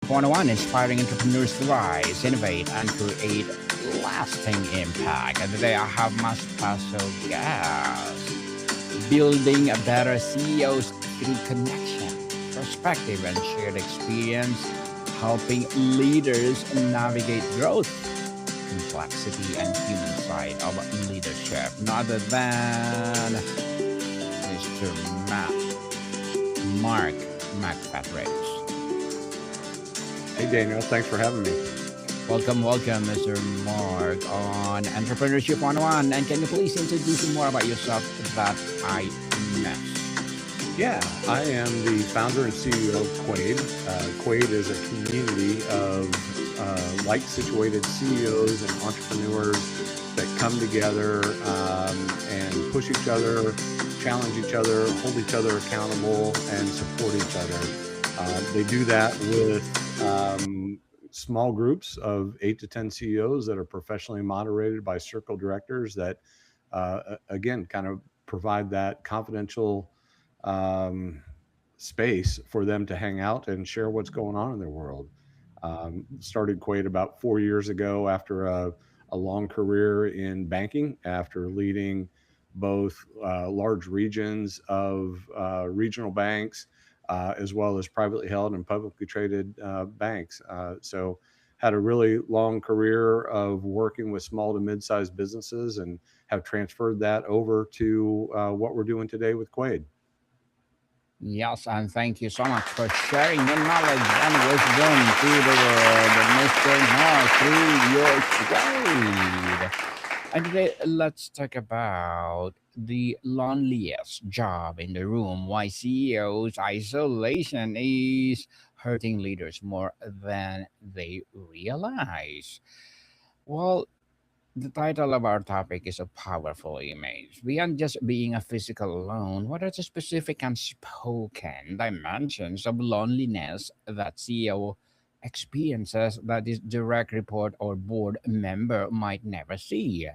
101, inspiring entrepreneurs to rise, innovate, and create lasting impact. And today I have my special guest, building a better CEOs through connection, perspective, and shared experience, helping leaders navigate growth, complexity, and human side of leadership. None other than Mr. Mark McFatridge. Hey, Daniel. Thanks for having me. Welcome, Mr. Mark, on Entrepreneurship 101. And can you please introduce more about yourself that I missed? Yeah, I am the founder and CEO of Quade. Quade is a community of like-situated CEOs and entrepreneurs that come together and push each other, challenge each other, hold each other accountable, and support each other. They do that with small groups of 8 to 10 CEOs that are professionally moderated by circle directors that, again, kind of provide that confidential space for them to hang out and share what's going on in their world. Started Quade about 4 years ago after a long career in banking, after leading both large regions of regional banks as well as privately held and publicly traded banks. So had a really long career of working with small to mid-sized businesses and have transferred that over to what we're doing today with Quade. Yes, and thank you so much for sharing your knowledge and wisdom to the world, Mr. Mark, through your trade. And today, let's talk about the loneliest job in the room. Why CEOs isolation is hurting leaders more than they realize. Well, the title of our topic is a powerful image. Beyond just being a physical alone, what are the specific unspoken dimensions of loneliness that CEO experiences that his direct report or board member might never see?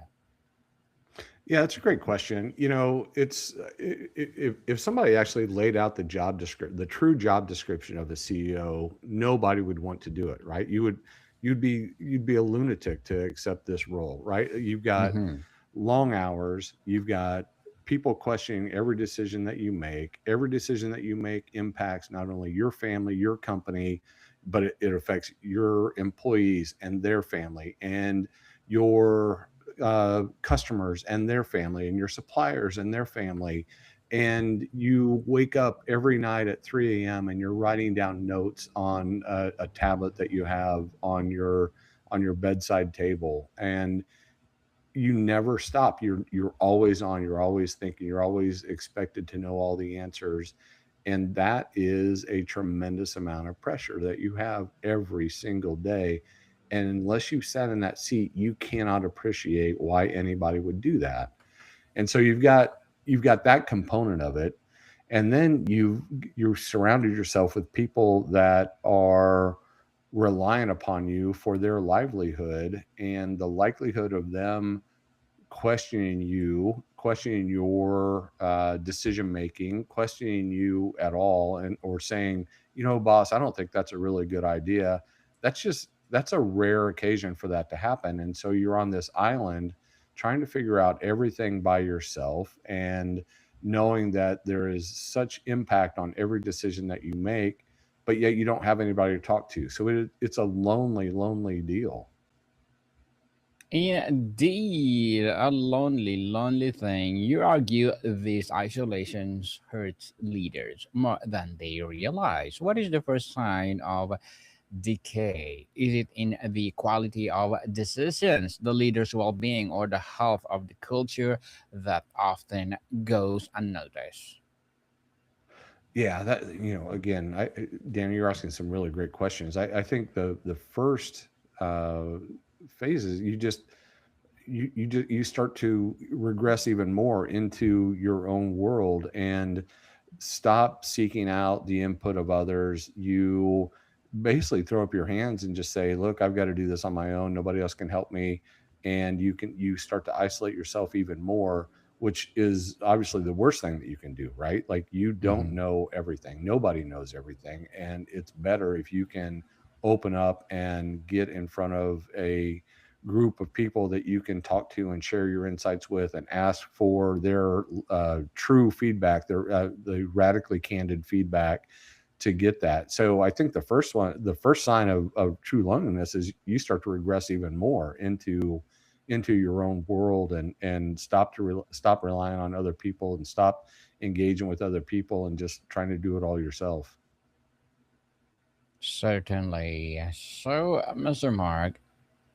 Yeah, that's a great question. It's if somebody actually laid out the job description, the true job description of a CEO, nobody would want to do it, right? You'd be a lunatic to accept this role, right? You've got Hmm. long hours, you've got people questioning every decision that you make. Every decision that you make impacts not only your family, your company, but it affects your employees and their family and your customers and their family and your suppliers and their family. And you wake up every night at 3 a.m. and you're writing down notes on a tablet that you have on your bedside table, and you never stop. You're always on. You're always thinking. You're always expected to know all the answers, and that is a tremendous amount of pressure that you have every single day. And unless you sat in that seat, you cannot appreciate why anybody would do that. And so you've got that component of it, and then you've surrounded yourself with people that are reliant upon you for their livelihood, and the likelihood of them questioning you, questioning your decision making, questioning you at all, and or saying, boss, I don't think that's a really good idea. That's a rare occasion for that to happen. And so you're on this island trying to figure out everything by yourself, and knowing that there is such impact on every decision that you make, but yet you don't have anybody to talk to. So it's a lonely, lonely deal. Indeed, a lonely thing. You argue these isolations hurts leaders more than they realize. What is the first sign of decay? Is it in the quality of decisions, the leader's well being, or the health of the culture that often goes unnoticed? Yeah, again, Dan, you're asking some really great questions. I think the first uh, phases, you start to regress even more into your own world and stop seeking out the input of others. You basically throw up your hands and just say, "Look, I've got to do this on my own. Nobody else can help me." And you start to isolate yourself even more, which is obviously the worst thing that you can do, right? Like, you don't Mhm. know everything. Nobody knows everything, and it's better if you can open up and get in front of a group of people that you can talk to and share your insights with and ask for their true feedback, the radically candid feedback to get that. So I think the first sign of true loneliness is you start to regress even more into your own world and stop relying on other people and stop engaging with other people and just trying to do it all yourself. Certainly. So, Mr. Mark,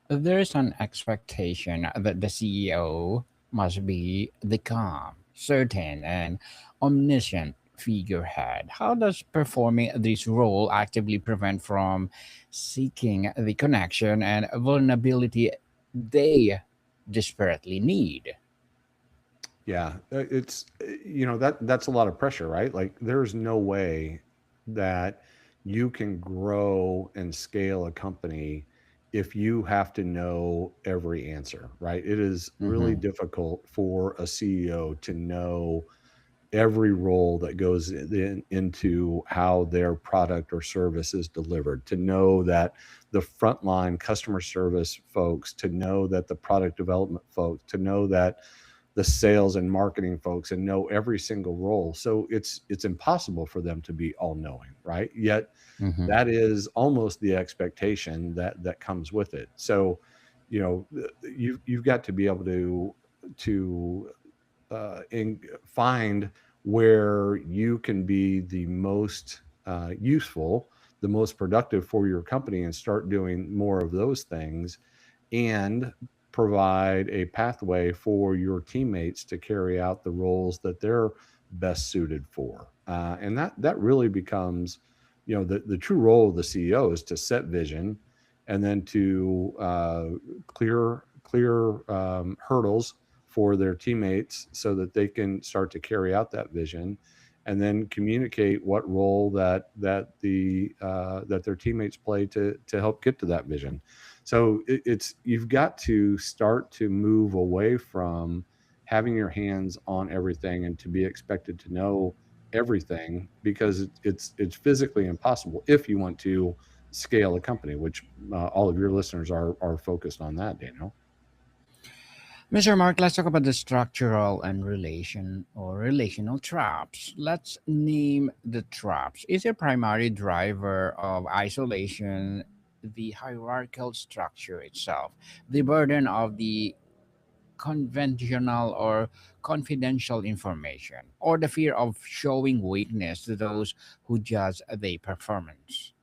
there is an expectation that the CEO must be the calm, certain, and omniscient figurehead. How does performing this role actively prevent from seeking the connection and vulnerability they desperately need? Yeah, it's that's a lot of pressure, right? Like there's no way that you can grow and scale a company if you have to know every answer, right? It is really Mm-hmm. difficult for a CEO to know every role that goes into how their product or service is delivered, to know that the frontline customer service folks, to know that the product development folks, to know that the sales and marketing folks and know every single role. So it's impossible for them to be all knowing, right? Yet Mm-hmm. that is almost the expectation that comes with it. So, you've got to be able to find where you can be the most useful, the most productive for your company, and start doing more of those things, and provide a pathway for your teammates to carry out the roles that they're best suited for. And that really becomes, the true role of the CEO is to set vision, and then to clear hurdles for their teammates so that they can start to carry out that vision, and then communicate what role that their teammates play to help get to that vision. So it's you've got to start to move away from having your hands on everything and to be expected to know everything, because it's physically impossible if you want to scale a company, which all of your listeners are focused on that, Daniel. Mr. Mark, let's talk about the structural and relational traps. Let's name the traps. Is a primary driver of isolation the hierarchical structure itself, the burden of the conventional or confidential information, or the fear of showing weakness to those who judge their performance?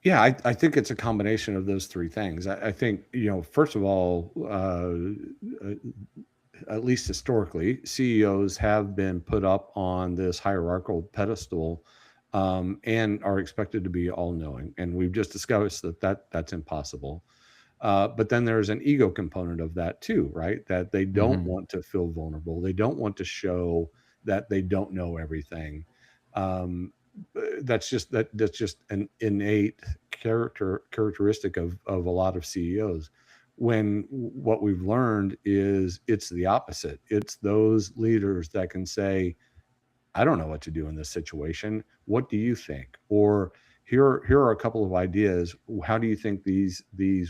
Yeah, I think it's a combination of those three things. I think, first of all, uh, at least historically, CEOs have been put up on this hierarchical pedestal, and are expected to be all knowing. And we've just discussed that's impossible. But then there's an ego component of that too, right? That they don't Hmm. want to feel vulnerable. They don't want to show that they don't know everything. Um, that's just an innate characteristic of a lot of CEOs. When what we've learned is it's the opposite. It's those leaders that can say, I don't know what to do in this situation. What do you think? Or here are a couple of ideas. How do you think these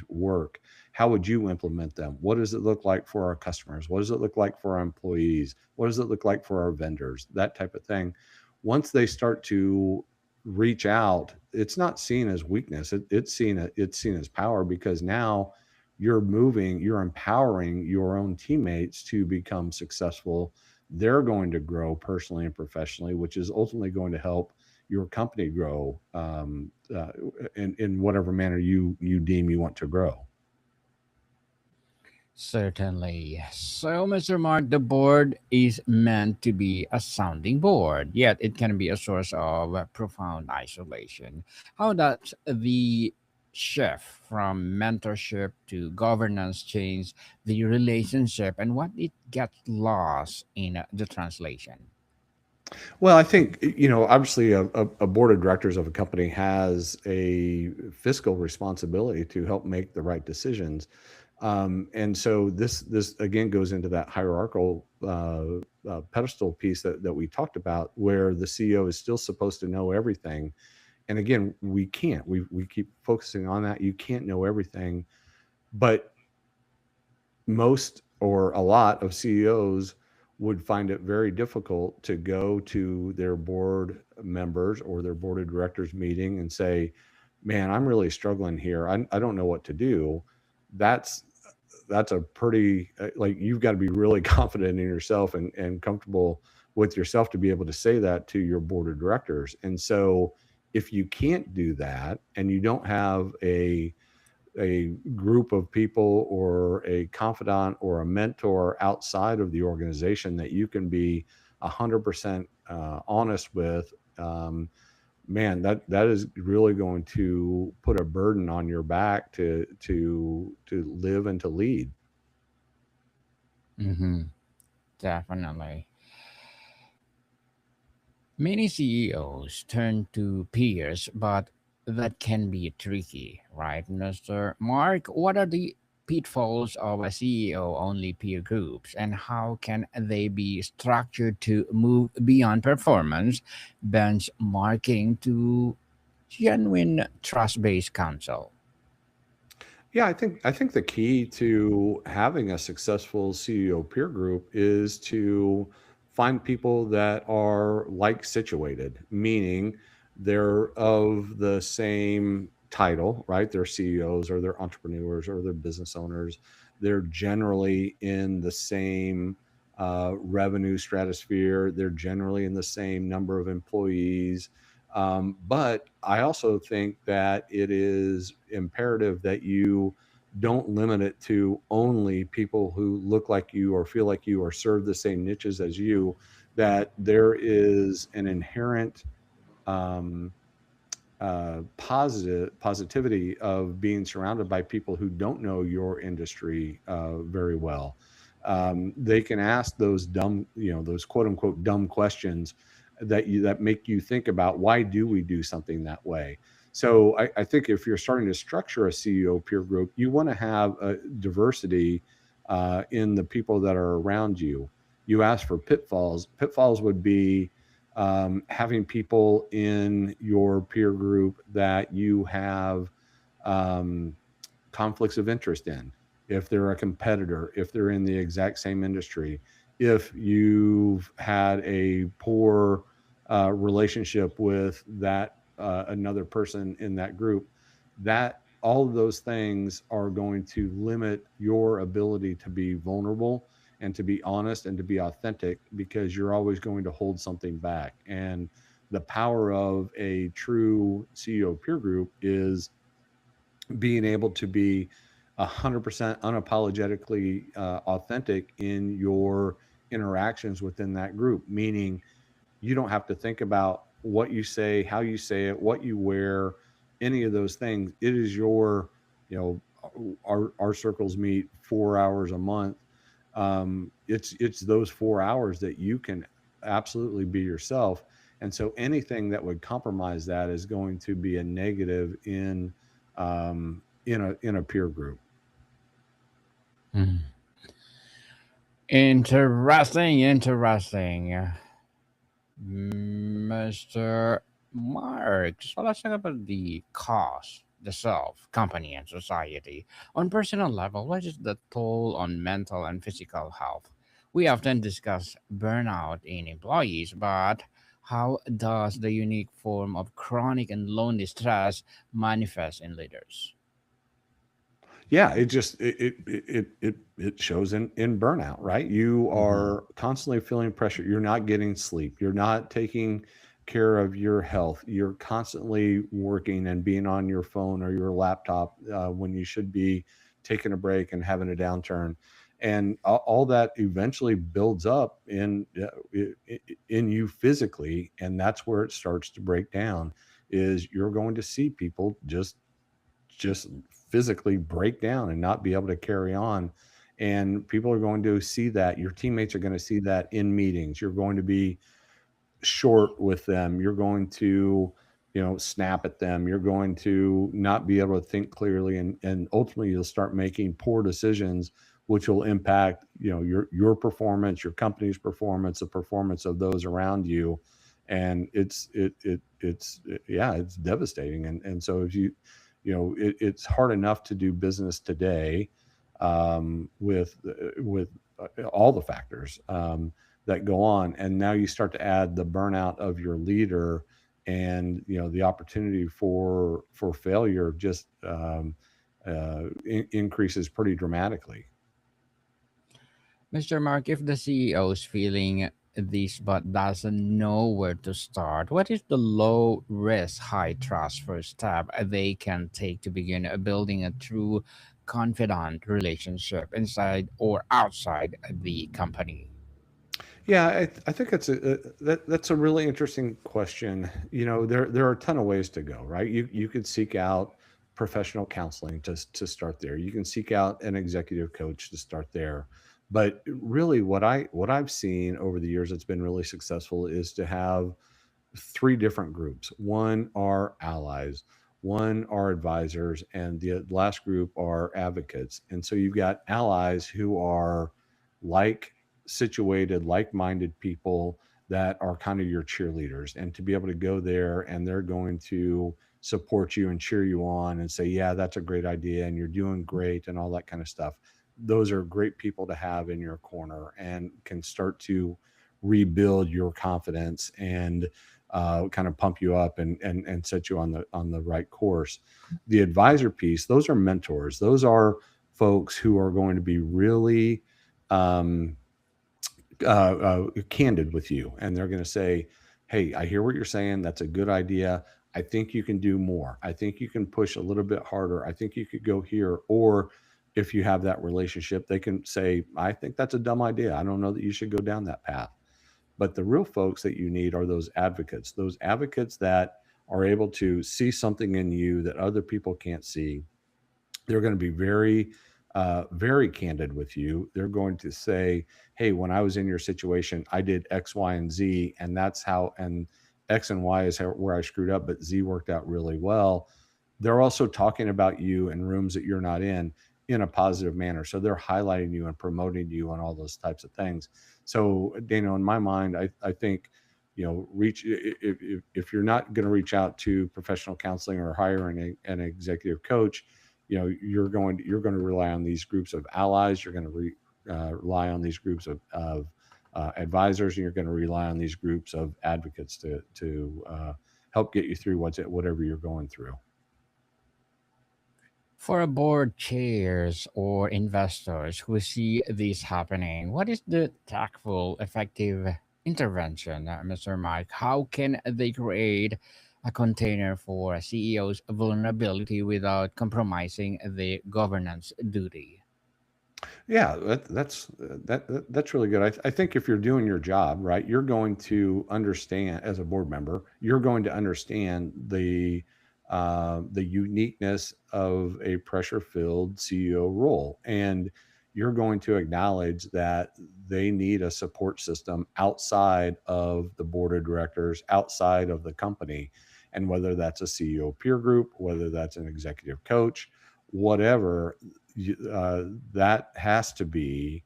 work? How would you implement them? What does it look like for our customers? What does it look like for our employees? What does it look like for our vendors? That type of thing. Once they start to reach out, it's not seen as weakness. It's seen as power, because now you're empowering your own teammates to become successful. They're going to grow personally and professionally, which is ultimately going to help your company grow, in whatever manner you deem you want to grow. Certainly. So, Mr. Mark, the board is meant to be a sounding board, yet it can be a source of profound isolation. How does the shift from mentorship to governance change the relationship, and what it gets lost in the translation? Well, I think, obviously a board of directors of a company has a fiscal responsibility to help make the right decisions. And so this again goes into that hierarchical pedestal piece that we talked about, where the CEO is still supposed to know everything, And again, we can't. We keep focusing on that. You can't know everything, but most or a lot of CEOs would find it very difficult to go to their board members or their board of directors meeting and say, "Man, I'm really struggling here. I don't know what to do." That's that's a pretty like you've got to be really confident in yourself and comfortable with yourself to be able to say that to your board of directors. And so if you can't do that and you don't have a group of people or a confidant or a mentor outside of the organization that you can be 100% honest with, man, that is really going to put a burden on your back to live and to lead. Mm-hmm. Definitely. Many CEOs turn to peers, but that can be tricky, right, Mr. Mark? What are the pitfalls of a CEO only peer groups, and how can they be structured to move beyond performance benchmarking to genuine trust based counsel? Yeah, I think the key to having a successful CEO peer group is to find people that are like situated, meaning they're of the same title, right? They're CEOs or they're entrepreneurs or they're business owners. They're generally in the same revenue stratosphere. They're generally in the same number of employees. But I also think that it is imperative that you don't limit it to only people who look like you or feel like you or serve the same niches as you, that there is an inherent um, positivity of being surrounded by people who don't know your industry very well. They can ask those dumb, those quote unquote dumb questions that make you think about why do we do something that way. So I think if you're starting to structure a CEO peer group, you want to have a diversity in the people that are around you. You ask for pitfalls. Pitfalls would be having people in your peer group that you have um, conflicts of interest in, if they're a competitor, if they're in the exact same industry, if you've had a poor relationship with that another person in that group, that all of those things are going to limit your ability to be vulnerable and to be honest and to be authentic because you're always going to hold something back. And the power of a true CEO peer group is being able to be 100% unapologetically authentic in your interactions within that group, meaning you don't have to think about what you say, how you say it, what you wear, any of those things. It is your, our circles meet 4 hours a month. It's those 4 hours that you can absolutely be yourself. And so anything that would compromise that is going to be a negative in a peer group. Hmm. Interesting, interesting. Mr. Mark, so let's talk about the cause, the self, company, and society. On personal level, what is the toll on mental and physical health? We often discuss burnout in employees, but how does the unique form of chronic and lonely stress manifest in leaders? Yeah, it just it shows in burnout, right? You Mm-hmm. are constantly feeling pressure. You're not getting sleep. You're not taking care of your health. You're constantly working and being on your phone or your laptop when you should be taking a break and having a downturn. And all that eventually builds up in you physically, and that's where it starts to break down. Is you're going to see people just physically break down and not be able to carry on. And people are going to see that. Your teammates are going to see that in meetings. You're going to be short with them. You're going to, snap at them. You're going to not be able to think clearly. And ultimately you'll start making poor decisions, which will impact, your performance, your company's performance, the performance of those around you. and it's devastating. And so if it's hard enough to do business today, with all the factors that go on, and now you start to add the burnout of your leader, and the opportunity for failure just increases pretty dramatically. Mr. Mark, if the CEO is feeling this but doesn't know where to start, what is the low risk, high trust first step they can take to begin building a true confidant relationship inside or outside the company? Yeah, I think that's a really interesting question. There are a ton of ways to go, right? You could seek out professional counseling to start there. You can seek out an executive coach to start there. But really, what I've seen over the years that's been really successful is to have three different groups. One are allies, one are advisors, and the last group are advocates. And so you've got allies who are like situated, like minded people that are kind of your cheerleaders. And to be able to go there and they're going to support you and cheer you on and say, yeah, that's a great idea and you're doing great and all that kind of stuff. Those are great people to have in your corner and can start to rebuild your confidence and kind of pump you up and set you on the right course. The advisor piece, those are mentors. Those are folks who are going to be really um, candid with you, and they're going to say, "Hey, I hear what you're saying. That's a good idea. I think you can do more. I think you can push a little bit harder. I think you could go here." Or if you have that relationship, they can say, "I think that's a dumb idea. I don't know that you should go down that path." But the real folks that you need are those advocates that are able to see something in you that other people can't see. They're going to be very candid with you. They're going to say, "Hey, when I was in your situation, I did X, Y, and Z, and that's how, and X and Y is where I screwed up, but Z worked out really well." They're also talking about you in rooms that you're not in a positive manner. So they're highlighting you and promoting you and all those types of things. So, Daniel, in my mind, I think, reach if you're not going to reach out to professional counseling or hire an executive coach, you're going to rely on these groups of allies. You're going to rely on these groups of advisors, and you're going to rely on these groups of advocates to help get you through whatever you're going through. For a board chairs or investors who see this happening, what is the tactful, effective intervention, Mr. Mike? How can they create a container for a CEO's vulnerability without compromising the governance duty? Yeah, that's really good. I think if you're doing your job right, you're going to understand as a board member, you're going to understand the uniqueness of a pressure-filled CEO role, and you're going to acknowledge that they need a support system outside of the board of directors, outside of the company, and whether that's a CEO peer group, whether that's an executive coach, whatever that has to be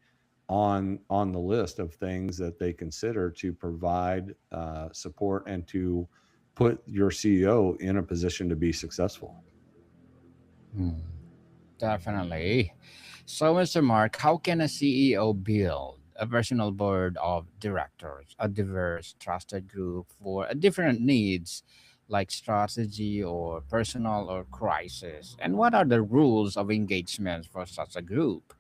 on the list of things that they consider to provide support and to put your CEO in a position to be successful. Hmm, definitely. So, Mr. Mark, how can a CEO build a personal board of directors, a diverse, trusted group for different needs like strategy or personal or crisis? And what are the rules of engagement for such a group?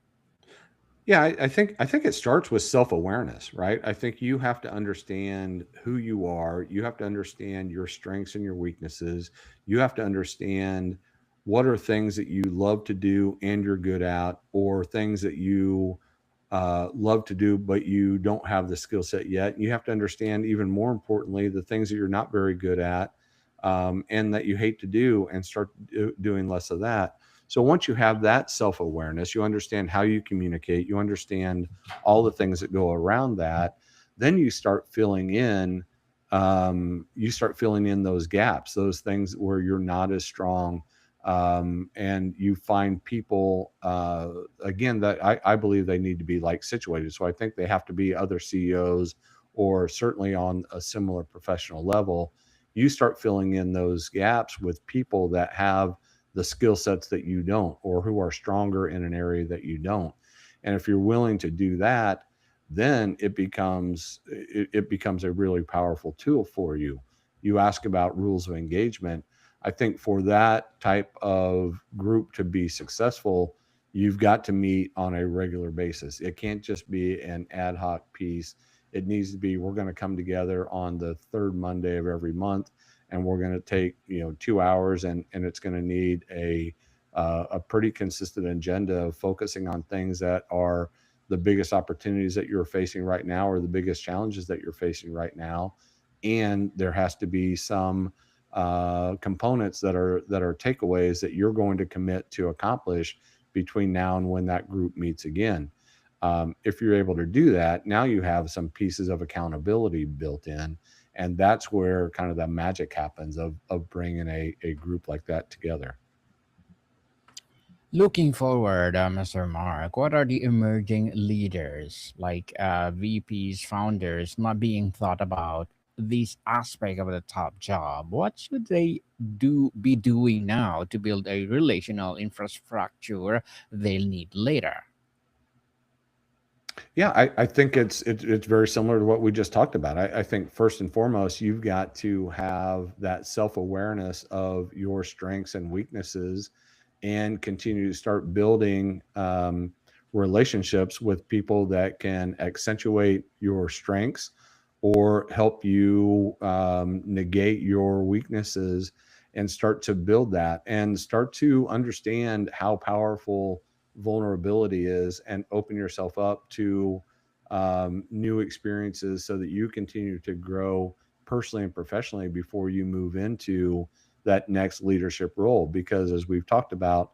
Yeah, I think it starts with self-awareness, right? I think you have to understand who you are. You have to understand your strengths and your weaknesses. You have to understand what are things that you love to do and you're good at, or things that you love to do but you don't have the skill set yet. You have to understand, even more importantly, the things that you're not very good at, and that you hate to do, and start doing less of that. So once you have that self awareness, you understand how you communicate, you understand all the things that go around that, then you start filling in those gaps, those things where you're not as strong. And you find people, again, that I believe they need to be like situated. So I think they have to be other CEOs or certainly on a similar professional level, you start filling in those gaps with people that have the skill sets that you don't, or who are stronger in an area that you don't. And if you're willing to do that, then it becomes a really powerful tool for you. You ask about rules of engagement. I think for that type of group to be successful, you've got to meet on a regular basis. It can't just be an ad hoc piece. It needs to be, we're going to come together on the third Monday of every month, and we're going to take 2 hours, and it's going to need a pretty consistent agenda of focusing on things that are the biggest opportunities that you're facing right now, or the biggest challenges that you're facing right now. And there has to be some components that are takeaways that you're going to commit to accomplish between now and when that group meets again. If you're able to do that, now you have some pieces of accountability built in, and that's where kind of the magic happens of bringing a group like that together. Looking forward, Mr. Mark, what are the emerging leaders like VPs, founders not being thought about this aspect of the top job? What should they be doing now to build a relational infrastructure they'll need later? Yeah, I think it's very similar to what we just talked about. I think first and foremost, you've got to have that self-awareness of your strengths and weaknesses, and continue to start building relationships with people that can accentuate your strengths or help you negate your weaknesses, and start to build that and start to understand how powerful vulnerability is, and open yourself up to new experiences so that you continue to grow personally and professionally before you move into that next leadership role. Because as we've talked about,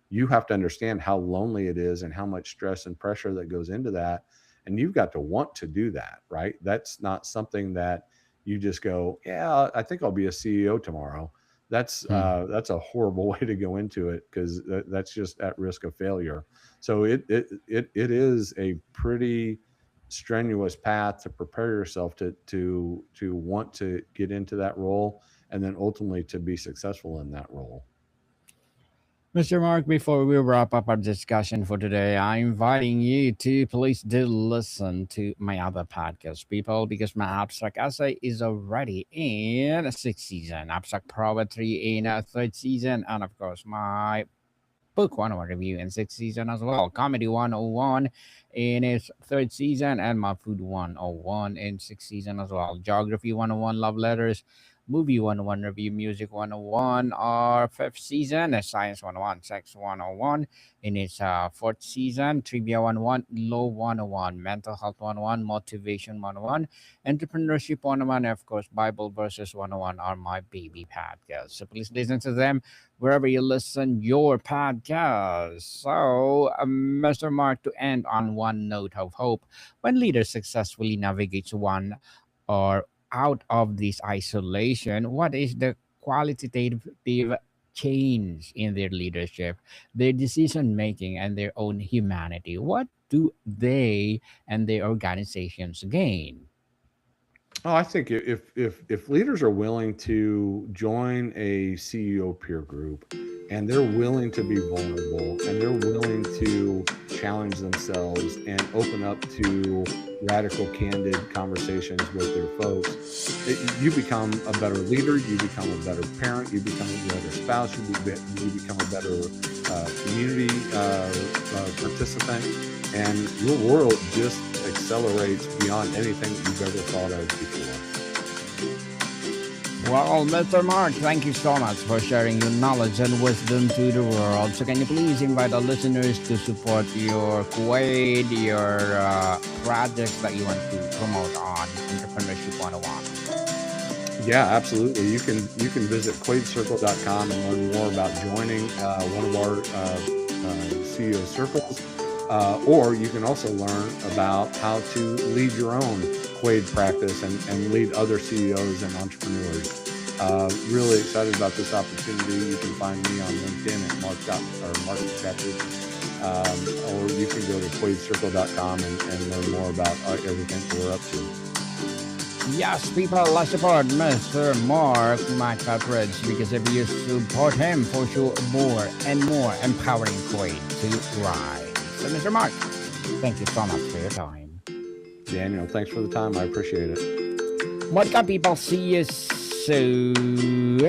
you have to understand how lonely it is and how much stress and pressure that goes into that. And you've got to want to do that, right? That's not something that you just go, yeah, I think I'll be a CEO tomorrow. That's a horrible way to go into it, because that's just at risk of failure. So it is a pretty strenuous path to prepare yourself to want to get into that role, and then ultimately to be successful in that role. Mr. Mark, before we wrap up our discussion for today, I'm inviting you to please do listen to my other podcast, people, because my abstract essay is already in a sixth season, abstract poetry in a third season, and of course, my book 101 review in sixth season as well, comedy 101 in its third season, and my food 101 in sixth season as well, geography 101, love letters, movie 101 review, music 101 our fifth season, science 101, sex 101 in its fourth season, trivia 101, law 101, mental health 101, motivation 101, entrepreneurship 101, and of course Bible verses 101 are my baby podcasts, so please listen to them wherever you listen your podcast. So, Mr. Mark, to end on one note of hope, when leaders successfully navigate one or out of this isolation, what is the qualitative change in their leadership, their decision making, and their own humanity? What do they and their organizations gain? Oh, I think if leaders are willing to join a CEO peer group, and they're willing to be vulnerable, and they're willing to challenge themselves and open up to radical, candid conversations with their folks, you become a better leader, you become a better parent, you become a better spouse, you become a better community participant, and your world just accelerates beyond anything that you've ever thought of before. Well, Mr. Mark, thank you so much for sharing your knowledge and wisdom to the world. So, can you please invite our listeners to support your Kuwait, your projects that you want to promote on Entrepreneurship 101? Yeah, absolutely. You can visit quadecircle.com and learn more about joining one of our CEO circles. Or you can also learn about how to lead your own Quade practice and lead other CEOs and entrepreneurs. Really excited about this opportunity. You can find me on LinkedIn at Mark McFatridge, or you can go to quadecircle.com and learn more about everything we're up to. Yes, people, let's support Mr. Mark McFatridge, because if you support him, for sure, more and more empowering way to rise. So, Mr. Mark, thank you so much for your time. Daniel, thanks for the time. I appreciate it. What up, people? See you soon.